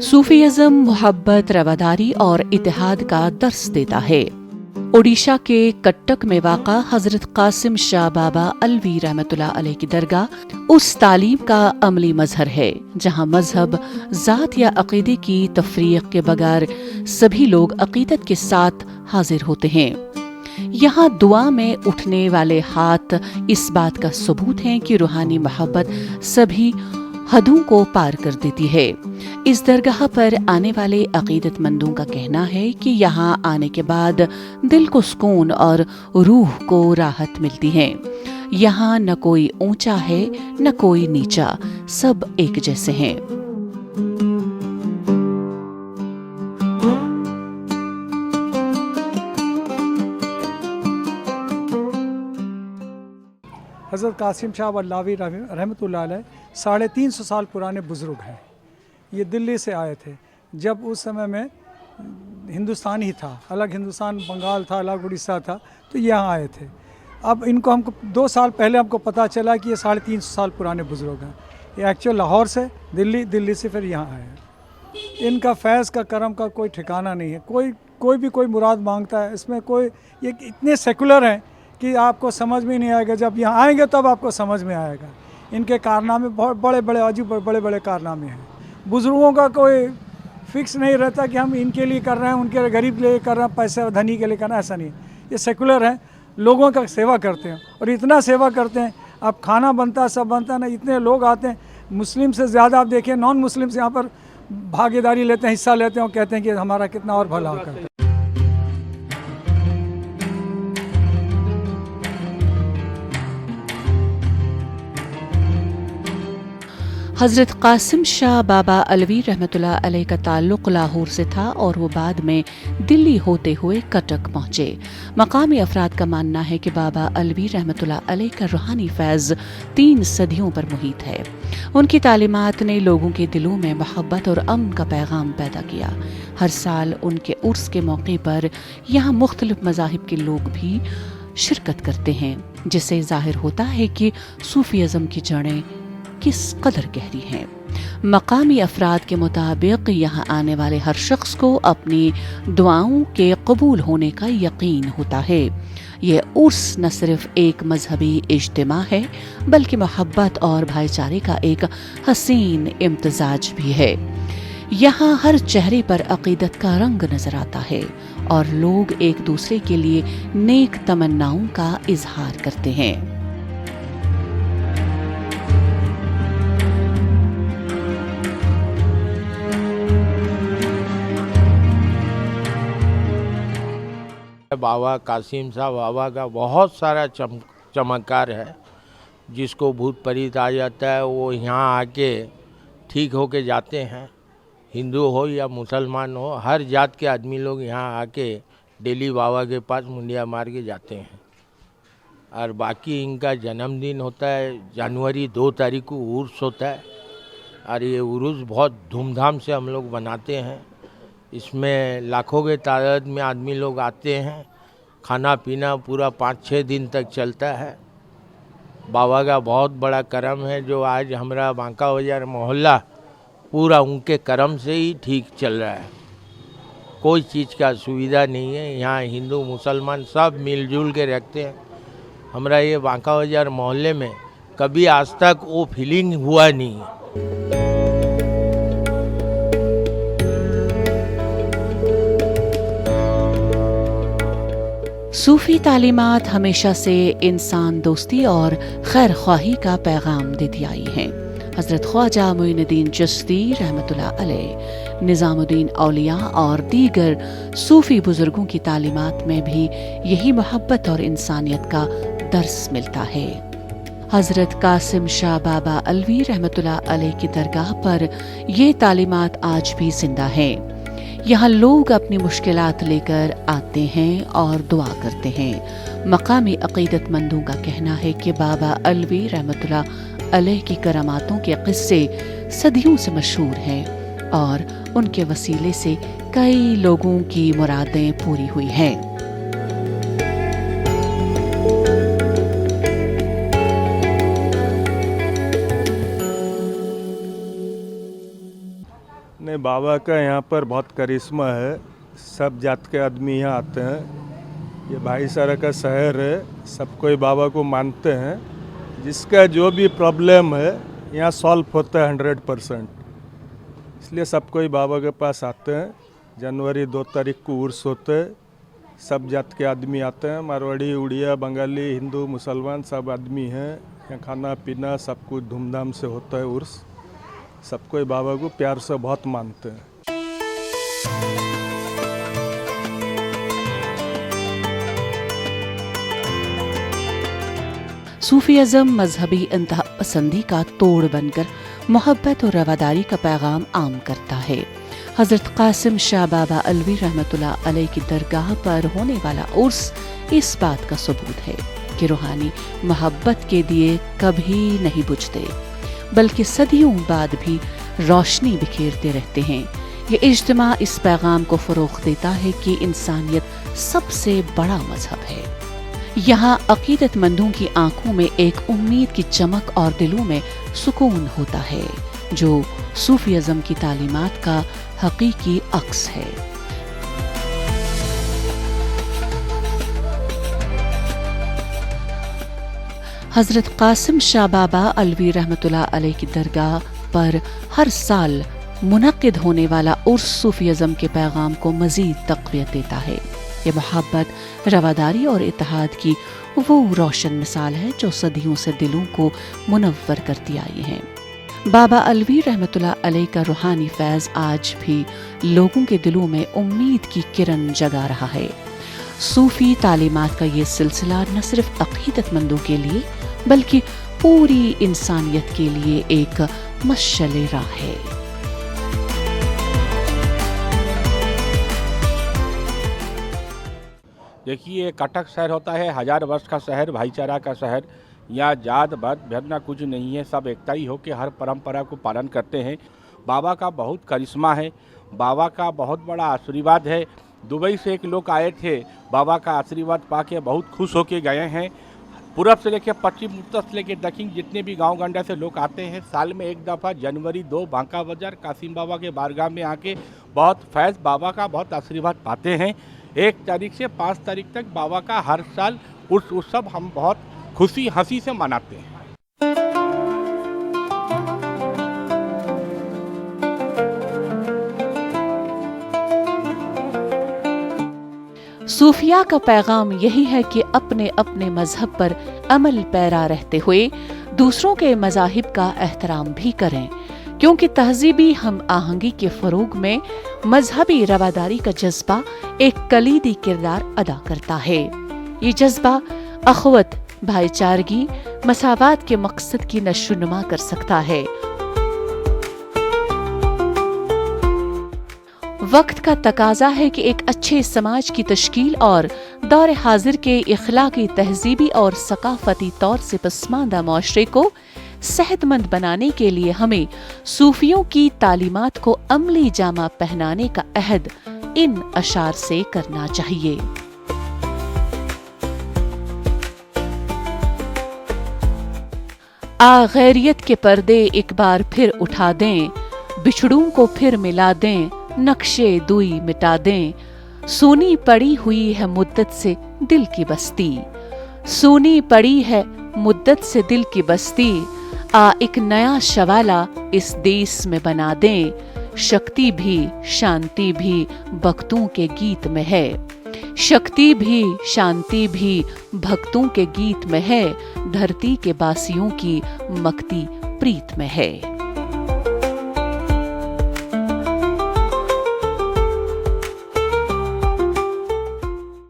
सूफीज़्म मोहब्बत, रवादारी और इत्तेहाद का दर्स देता है। ओडिशा के कट्टक में वाक़ा हज़रत कासिम शाह बाबा अलवी रहमतुल्लाह अलैह की दरगाह उस तालीम का अमली मजहर है जहाँ मजहब, ज़ात या अक़ीदे की तफरीक के बगैर सभी लोग अक़ीदत के साथ हाजिर होते हैं। यहाँ दुआ में उठने वाले हाथ इस बात का सबूत हैं कि रूहानी मोहब्बत सभी हदों को पार कर देती है। इस दरगाह पर आने वाले अकीदतमंदों का कहना है कि यहाँ आने के बाद दिल को सुकून और रूह को राहत मिलती है। यहाँ न कोई ऊंचा है न कोई नीचा, सब एक जैसे हैं। हज़रत कासिम शाह अल्लावी रहमतुल्लाह अलैह 350 साल पुराने बुज़ुर्ग हैं। ये दिल्ली से आए थे जब उस समय में हिंदुस्तान ही था, अलग हिंदुस्तान बंगाल था, अलग उड़ीसा था, तो यहाँ आए थे। अब इनको हमको 2 साल पहले हमको पता चला कि ये 350 साल पुराने बुज़ुर्ग हैं। ये एक्चुअल लाहौर से दिल्ली से फिर यहाँ आए हैं। इनका फैज़ का करम का कोई ठिकाना नहीं है। कोई भी कोई मुराद मांगता है, इसमें कोई ये इतने सेकुलर हैं कि आपको समझ में नहीं आएगा। जब यहाँ आएंगे तब आपको समझ में आएगा। इनके कारनामे बहुत बड़े बड़े अजीब बड़े बड़े कारनामे हैं। बुज़ुर्गों का कोई फिक्स नहीं रहता कि हम इनके लिए कर रहे हैं, उनके गरीब के लिए कर रहे हैं, पैसे धनी के लिए करना, ऐसा नहीं। ये सेकुलर हैं, लोगों का सेवा करते हैं और इतना सेवा करते हैं। अब खाना बनता है, सब बनता है ना, इतने लोग आते हैं। मुस्लिम से ज़्यादा आप देखिए नॉन मुस्लिम्स यहाँ पर भागीदारी लेते हैं, हिस्सा लेते हैं और कहते हैं कि हमारा कितना और भला करते हैं। हज़रत कासिम शाह बाबा अलवी रहमतुल्लाह अलैह का ताल्लुक़ लाहौर से था और वो बाद में दिल्ली होते हुए कटक पहुँचे। मकामी अफराद का मानना है कि बाबा अलवी रहमतुल्लाह अलैह का रूहानी फैज़ 3 सदियों पर मुहित है। उनकी तालीमात ने लोगों के दिलों में मोहब्बत और अमन का पैगाम पैदा किया। हर साल उनके उर्स के मौके पर यहाँ मुख्तलिफ मज़ाहिब के लोग भी शिरकत करते हैं, जिससे ज़ाहिर होता है कि सूफीज़्म की जड़ें किस कदर गहरी हैं। मकामी अफराद के मुताबिक यहाँ आने वाले हर शख्स को अपनी दुआओं के कबूल होने का यकीन होता है। ये उर्स न सिर्फ एक मजहबी इज्तिमा है बल्कि मोहब्बत और भाईचारे का एक हसीन इम्तिजाज भी है। यहाँ हर चेहरे पर अकीदत का रंग नजर आता है और लोग एक दूसरे के लिए नेक तमन्नाओं का इजहार करते हैं। बाबा कासिम शाह बाबा का बहुत सारा चमत्कार है। जिसको भूत प्रेत आ जाता है वो यहाँ आके ठीक होके जाते हैं। हिंदू हो या मुसलमान हो, हर जात के आदमी लोग यहाँ आके डेली बाबा के पास मुंडिया मार के जाते हैं। और बाकी इनका जन्मदिन होता है जनवरी 2 तारीख को उर्स होता है और ये उर्स बहुत धूमधाम से हम लोग बनाते हैं। इसमें लाखों के तादाद में आदमी लोग आते हैं। खाना पीना पूरा 5-6 दिन तक चलता है। बाबा का बहुत बड़ा करम है जो आज हमारा बांका बाजार मोहल्ला पूरा उनके करम से ही ठीक चल रहा है। कोई चीज़ का सुविधा नहीं है। यहाँ हिंदू मुसलमान सब मिलजुल के रखते हैं। हमारा ये बांका बाजार मोहल्ले में कभी आज तक वो फीलिंग हुआ नहीं है। सूफी तालीमात हमेशा से इंसान दोस्ती और खैर ख्वाही का पैगाम देती आई हैं। हज़रत ख्वाजा मोइनुद्दीन चिश्ती रहमतुल्लाह अलैह, निज़ामुद्दीन औलिया और दीगर सूफी बुजुर्गों की तालीमात में भी यही मोहब्बत और इंसानियत का दर्स मिलता है। हज़रत कासिम शाह बाबा अलवी रहमतुल्लाह अलैह की दरगाह पर ये तालीमात आज भी जिंदा हैं। यहाँ लोग अपनी मुश्किलात लेकर आते हैं और दुआ करते हैं। मकामी अकीदतमंदों का कहना है कि बाबा अलवी रहमतुल्लाह अलैह की करामातों के किस्से सदियों से मशहूर हैं और उनके वसीले से कई लोगों की मुरादें पूरी हुई हैं। नहीं, बाबा का यहाँ पर बहुत करिश्मा है, सब जात के आदमी यहाँ आते हैं, ये भाईचारा का शहर है, सब कोई बाबा को मानते हैं, जिसका जो भी प्रॉब्लम है यहाँ सॉल्व होता है 100%, इसलिए सब कोई बाबा के पास आते हैं। जनवरी 2 तारीख को उर्स होते हैं, सब जात के आदमी आते हैं, मारवाड़ी, उड़िया, बंगाली, हिंदू, मुसलमान सब आदमी हैं, यहाँ खाना पीना सब कुछ धूमधाम से होता है उर्स, सब कोई बाबा को प्यार से बहुत मानते हैं। सूफीज़म मजहबी इंतहा पसंदी का तोड़ बनकर मोहब्बत और रवादारी का पैगाम आम करता है। हज़रत कासिम शाह बाबा अलवी रहमतुल्लाह अलैह की दरगाह पर होने वाला उर्स इस बात का सबूत है कि रूहानी मोहब्बत के दिए कभी नहीं बुझते, बल्कि सदियों बाद भी रोशनी बिखेरते रहते हैं। ये इज्तिमा इस पैगाम को फ़रोग़ देता है कि इंसानियत सबसे बड़ा मजहब है। यहाँ अकीदतमंदों की आंखों में एक उम्मीद की चमक और दिलों में सुकून होता है, जो सूफीज़म की तालीमात का हकीकी अक्स है। हज़रत कासिम शाह बाबा अलवी रहमतुल्लाह अलैह की दरगाह पर हर साल मुनक्किद होने वाला उर्स सूफीज़म के पैगाम को मज़ीद तक़वियत देता है। ये मोहब्बत, रवादारी और इत्तेहाद की वो रोशन मिसाल है जो सदियों से दिलों को मुनव्वर करती आई है। बाबा अलवी रहमतुल्लाह अलैह का रूहानी फैज़ आज भी लोगों के दिलों में उम्मीद की किरण जगा रहा है। सूफी तालीमात का ये सिलसिला न सिर्फ अक़ीदतमंदों के लिए बल्कि पूरी इंसानियत के लिए एक मशअल राह है। देखिए, कटक शहर होता है 1000 वर्ष का शहर, भाईचारा का शहर। यहाँ जात पात भेदना कुछ नहीं है, सब एकता ही होकर हर परंपरा को पालन करते हैं। बाबा का बहुत करिश्मा है, बाबा का बहुत बड़ा आशीर्वाद है। दुबई से एक लोग आए थे, बाबा का आशीर्वाद पाके बहुत खुश होके गए हैं। पूरब से लेकर पश्चिम, उत्तर से लेकर दक्षिण जितने भी गांव गंडा से लोग आते हैं, साल में एक दफ़ा जनवरी 2 बांका बाजार कासिम बाबा के बारगाह में आके बहुत फैज़ बाबा का बहुत आशीर्वाद पाते हैं। 1 तारीख से 5 तारीख तक बाबा का हर साल उर्स उत्सव हम बहुत खुशी हंसी से मनाते हैं। सूफिया का पैगाम यही है कि अपने अपने मजहब पर अमल पैरा रहते हुए दूसरों के मजाहिब का एहतराम भी करें, क्योंकि तहजीबी हम आहंगी के फरोग में मजहबी रवादारी का जज्बा एक कलीदी किरदार अदा करता है। ये जज्बा अखवत, भाईचारगी, मसावात के मकसद की नशोनुमा कर सकता है। वक्त का तकाजा है कि एक अच्छे समाज की तश्कील और दौर हाजिर के इखलाकी, तहजीबी और सकाफती तौर से पसमानदा माशरे को सेहतमंद बनाने के लिए हमें सूफियों की तालीमात को अमली जामा पहनाने का अहद इन अशार से करना चाहिए। गैरियत के पर्दे एक बार फिर उठा दें, बिछड़ों को फिर मिला दें, नक्शे दुई मिटा दें। सोनी पड़ी हुई है मुद्दत से दिल की बस्ती, सोनी पड़ी है मुद्दत से दिल की बस्ती। एक नया शवाला इस देश में बना दें। शक्ति भी शांति भी भक्तों के गीत में है, शक्ति भी शांति भी भक्तों के गीत में है। धरती के बासियों की मकती प्रीत में है।